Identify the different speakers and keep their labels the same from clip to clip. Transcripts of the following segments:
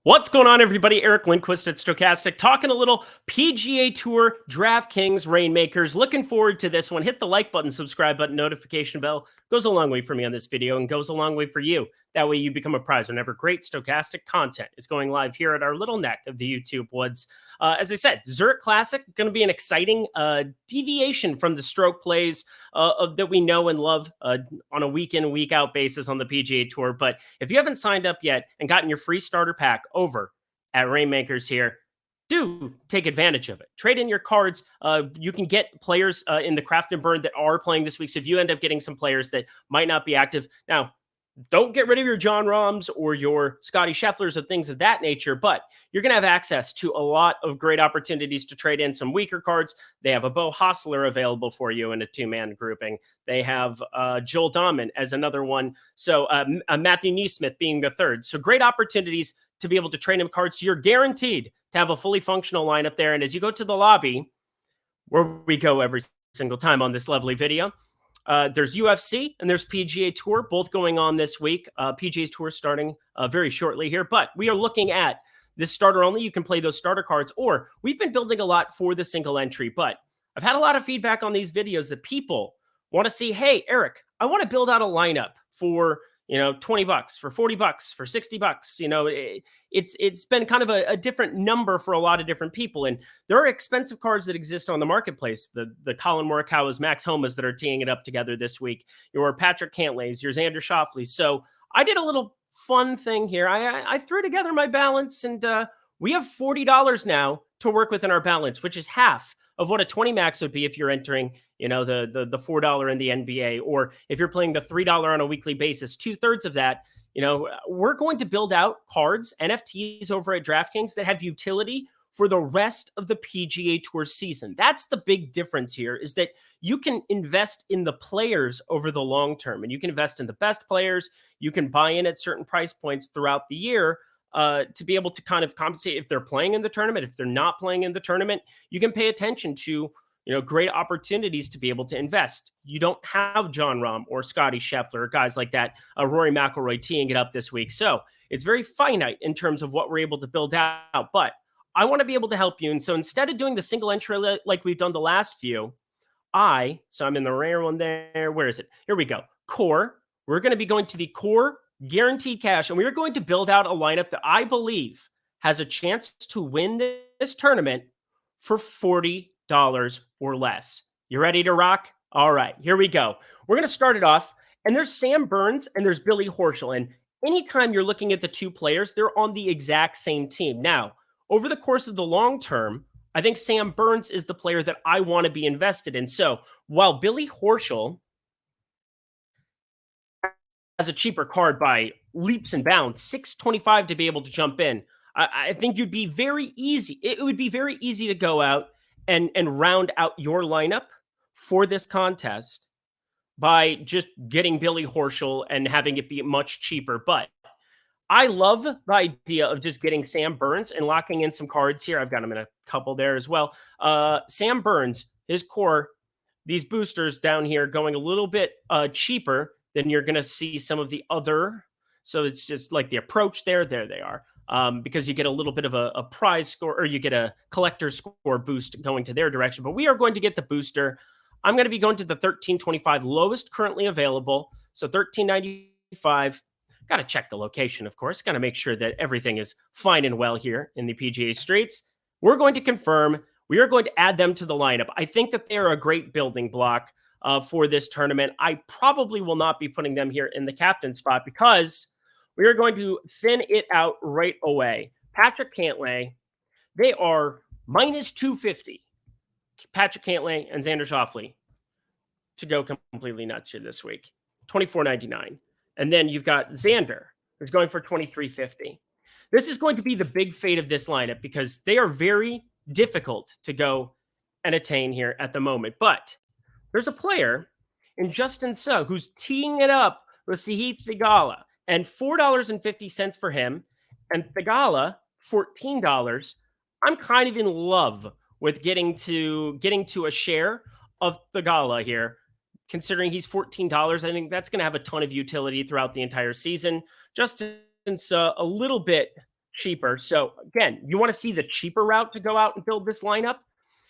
Speaker 1: What's going on, everybody? Eric Lindquist at Stokastic, talking a little PGA Tour DraftKings Reignmakers. Looking forward to this one. Hit the like button, subscribe button, notification bell. Goes a long way for me on this video and goes a long way for you. That way you become a prize whenever great Stokastic content is going live here at our little neck of the YouTube woods. As I said, Zurich Classic, going to be an exciting deviation from the stroke plays that we know and love on a week in, week out basis on the PGA Tour. But if you haven't signed up yet and gotten your free starter pack over at Reignmakers here, do take advantage of it. Trade in your cards. You can get players in the Craft and Burn that are playing this week. So if you end up getting some players that might not be active, now don't get rid of your John Rahms or your Scotty Schefflers and things of that nature, but you're going to have access to a lot of great opportunities to trade in some weaker cards. They have a Bo Hostler available for you in a two-man grouping. They have Joel Dahman as another one. So Matthew Neesmith being the third. So great opportunities to be able to trade in cards. So you're guaranteed to have a fully functional lineup there. And as you go to the lobby, where we go every single time on this lovely video, there's UFC and there's PGA Tour, both going on this week. PGA Tour starting very shortly here, but we are looking at this starter only. You can play those starter cards, or we've been building a lot for the single entry, but I've had a lot of feedback on these videos that people want to see, hey, Eric, I want to build out a lineup for, $20, for $40, for $60. It's been kind of a different number for a lot of different people. And there are expensive cards that exist on the marketplace. The Colin Morikawa's, Max Homas that are teeing it up together this week. Your Patrick Cantlay's, your Xander Schauffele's. So I did a little fun thing here. I threw together my balance, and we have $40 now to work with in our balance, which is half of what a 20 max would be if you're entering, the $4 in the NBA, or if you're playing the $3 on a weekly basis, 2/3 of that. We're going to build out cards, NFTs over at DraftKings that have utility for the rest of the PGA Tour season. That's the big difference here, is that you can invest in the players over the long term, and you can invest in the best players. You can buy in at certain price points throughout the year to be able to kind of compensate if they're playing in the tournament. If they're not playing in the tournament, you can pay attention to, great opportunities to be able to invest. You don't have John Rahm or Scotty Scheffler or guys like that, Rory McIlroy teeing it up this week. So it's very finite in terms of what we're able to build out, but I want to be able to help you. And so instead of doing the single entry like we've done the last few, so I'm in the rare one there. Where is it? Here we go. Core. We're going to be going to the core guaranteed cash, and we are going to build out a lineup that I believe has a chance to win this tournament for $40 or less. You ready to rock? All right, here we go. We're going to start it off, and there's Sam Burns and there's Billy Horschel, and anytime you're looking at the two players, they're on the exact same team. Now, over the course of the long term, I think Sam Burns is the player that I want to be invested in. So while Billy Horschel has a cheaper card by leaps and bounds, $625 to be able to jump in, I think you'd be very easy. It would be very easy to go out and round out your lineup for this contest by just getting Billy Horschel and having it be much cheaper. But I love the idea of just getting Sam Burns and locking in some cards here. I've got him in a couple there as well. Sam Burns, his core, these boosters down here going a little bit cheaper than you're going to see some of the other. So it's just like the approach there they are. Because you get a little bit of a prize score, or you get a collector score boost going to their direction. But we are going to get the booster. I'm going to be going to the 1325 lowest currently available. So 1395. Got to check the location, of course. Got to make sure that everything is fine and well here in the PGA streets. We're going to confirm. We are going to add them to the lineup. I think that they're a great building block for this tournament. I probably will not be putting them here in the captain spot because we are going to thin it out right away. Patrick Cantlay, they are minus 250. Patrick Cantlay and Xander Schauffele to go completely nuts here this week. $24.99. And then you've got Xander, who's going for $23.50. This is going to be the big fate of this lineup because they are very difficult to go and attain here at the moment. But there's a player in Justin Suh who's teeing it up with Sahith Theegala. And $4.50 for him, and Theegala, $14. I'm kind of in love with getting to a share of Theegala here, considering he's $14. I think that's going to have a ton of utility throughout the entire season. Justin Suh, a little bit cheaper. So again, you want to see the cheaper route to go out and build this lineup?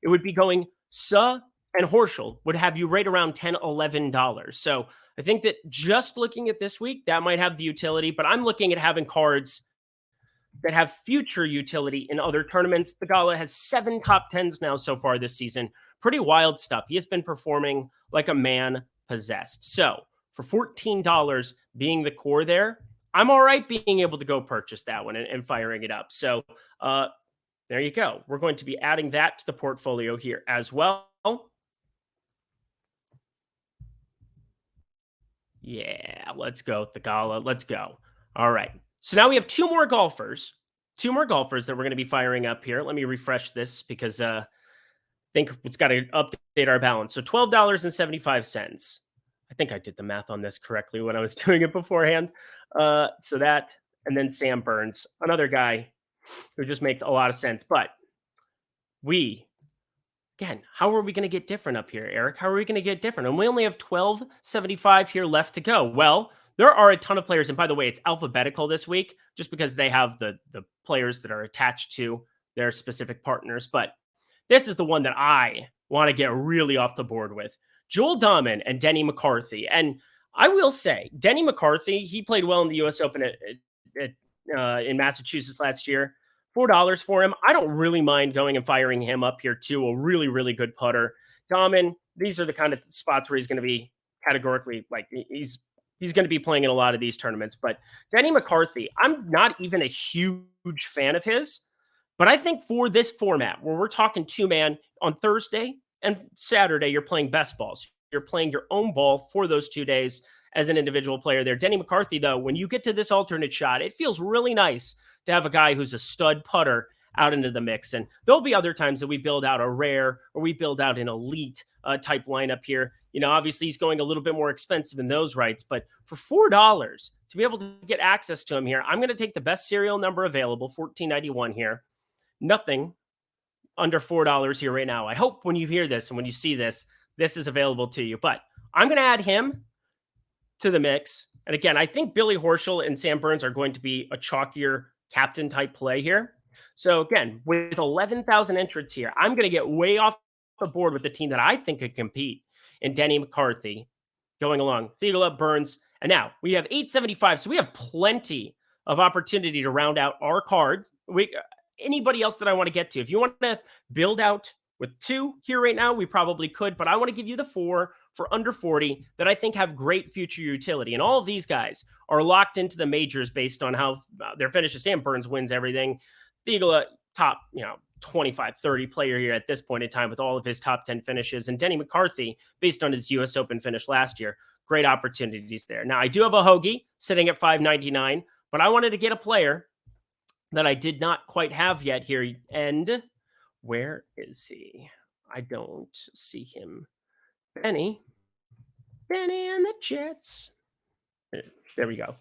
Speaker 1: It would be going Suh and Horschel would have you right around $10, $11. So I think that just looking at this week, that might have the utility, but I'm looking at having cards that have future utility in other tournaments. The Gala has 7 top 10s now so far this season. Pretty wild stuff. He has been performing like a man possessed. So for $14 being the core there, I'm all right being able to go purchase that one and firing it up. So there you go. We're going to be adding that to the portfolio here as well. Yeah, let's go with the Gala. Let's go. All right. So now we have two more golfers that we're going to be firing up here. Let me refresh this because I think it's got to update our balance. So $12.75. I think I did the math on this correctly when I was doing it beforehand. So that, and then Sam Burns, another guy who just makes a lot of sense. But again, how are we going to get different up here, Eric? How are we going to get different? And we only have $12.75 here left to go. Well, there are a ton of players. And by the way, it's alphabetical this week just because they have the players that are attached to their specific partners. But this is the one that I want to get really off the board with. Joel Dahman and Denny McCarthy. And I will say, Denny McCarthy, he played well in the U.S. Open in Massachusetts last year. $4 for him. I don't really mind going and firing him up here too. A really, really good putter. Dahman, these are the kind of spots where he's going to be categorically like he's going to be playing in a lot of these tournaments. But Denny McCarthy, I'm not even a huge fan of his, but I think for this format where we're talking 2-man on Thursday and Saturday, you're playing best balls. You're playing your own ball for those 2 days as an individual player there. Denny McCarthy, though, when you get to this alternate shot, it feels really nice to have a guy who's a stud putter out into the mix. And there'll be other times that we build out a rare or we build out an elite type lineup here. You know, obviously he's going a little bit more expensive in those rights, but for $4 to be able to get access to him here, I'm going to take the best serial number available, $14.91 here. Nothing under $4 here right now. I hope when you hear this and when you see this, this is available to you. But I'm going to add him to the mix. And again, I think Billy Horschel and Sam Burns are going to be a chalkier captain type play here. So again, with 11,000 entrants here, I'm going to get way off the board with the team that I think could compete in Denny McCarthy going along. Thiegele, Burns, and now we have 875. So we have plenty of opportunity to round out our cards. Anybody else that I want to get to, if you want to build out with 2 here right now, we probably could, but I want to give you the 4 for under 40 that I think have great future utility. And all of these guys are locked into the majors based on how their finishes. Sam Burns wins everything. Thiegele, top, 25, 30 player here at this point in time with all of his top 10 finishes. And Denny McCarthy, based on his U.S. Open finish last year, great opportunities there. Now, I do have a Hoagie sitting at $5.99, but I wanted to get a player that I did not quite have yet here. And where is he? I don't see him. Benny and the Jets. There we go.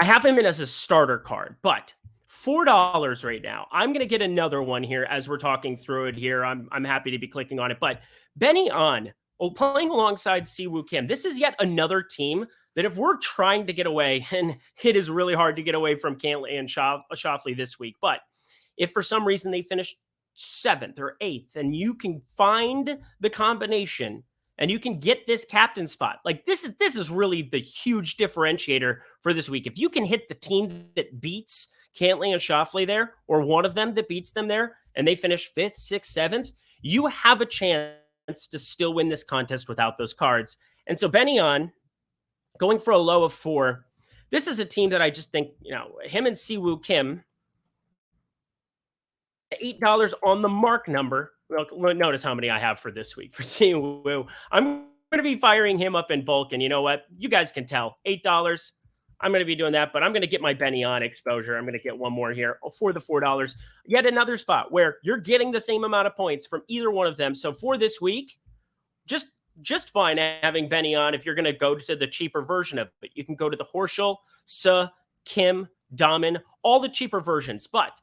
Speaker 1: I have him in as a starter card, but $4 right now. I'm going to get another one here as we're talking through it here. I'm happy to be clicking on it. But Benny on, playing alongside Siwoo Kim. This is yet another team that if we're trying to get away, and it is really hard to get away from Cantlay and Schauffele this week, but if for some reason they finish 7th or 8th and you can find the combination and you can get this captain spot, like this is really the huge differentiator for this week. If you can hit the team that beats Cantlay and Schauffele there, or one of them that beats them there, and they finish 5th, 6th, 7th, you have a chance to still win this contest without those cards. And so Benny on, going for a low of 4. This is a team that I just think, him and Siwoo Kim, $8 on the mark number. Well, notice how many I have for this week for Siwoo. I'm going to be firing him up in bulk. And you know what? You guys can tell. $8. I'm going to be doing that, but I'm going to get my Benny on exposure. I'm going to get one more here for the $4. Yet another spot where you're getting the same amount of points from either one of them. So for this week, just fine having Benny on if you're going to go to the cheaper version of it. You can go to the Horschel, Suh, Kim, Dahman, all the cheaper versions. But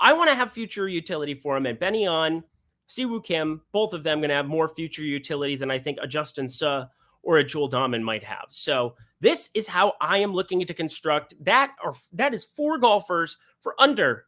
Speaker 1: I want to have future utility for him. And Benny on, Siwoo Kim, both of them going to have more future utility than I think a Justin Suh or a Joel Dahman might have. So This is how I am looking to construct that, or that is 4 golfers for under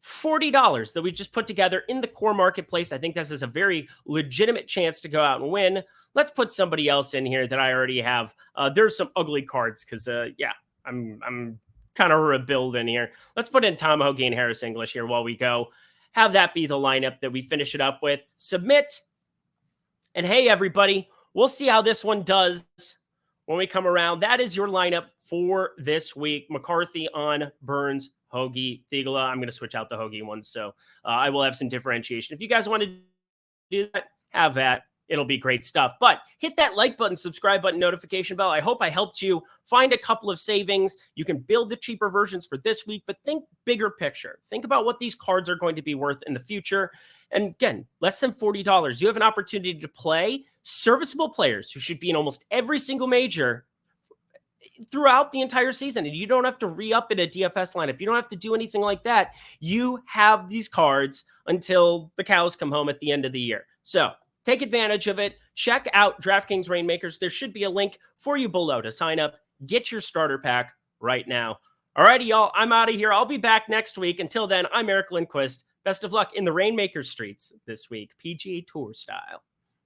Speaker 1: $40 that we just put together in the core marketplace. I think this is a very legitimate chance to go out and win. Let's put somebody else in here that I already have. There's some ugly cards because, yeah, I'm kind of rebuilding here. Let's put in Tom Hoagie and Harris English here while we go. Have that be the lineup that we finish it up with. Submit. And hey, everybody, we'll see how this one does when we come around. That is your lineup for this week. McCarthy on Burns, Hoagie, Thigala. I'm going to switch out the Hoagie ones, so I will have some differentiation. If you guys want to do that, have that. It'll be great stuff. But hit that like button, subscribe button, notification bell. I hope I helped you find a couple of savings. You can build the cheaper versions for this week, but think bigger picture. Think about what these cards are going to be worth in the future. And again, less than $40. You have an opportunity to play serviceable players who should be in almost every single major throughout the entire season. And you don't have to re-up in a DFS lineup. You don't have to do anything like that. You have these cards until the cows come home at the end of the year. So take advantage of it. Check out DraftKings Reignmakers. There should be a link for you below to sign up. Get your starter pack right now. Alrighty, y'all. I'm out of here. I'll be back next week. Until then, I'm Eric Lindquist. Best of luck in the Reignmakers streets this week, PGA Tour style.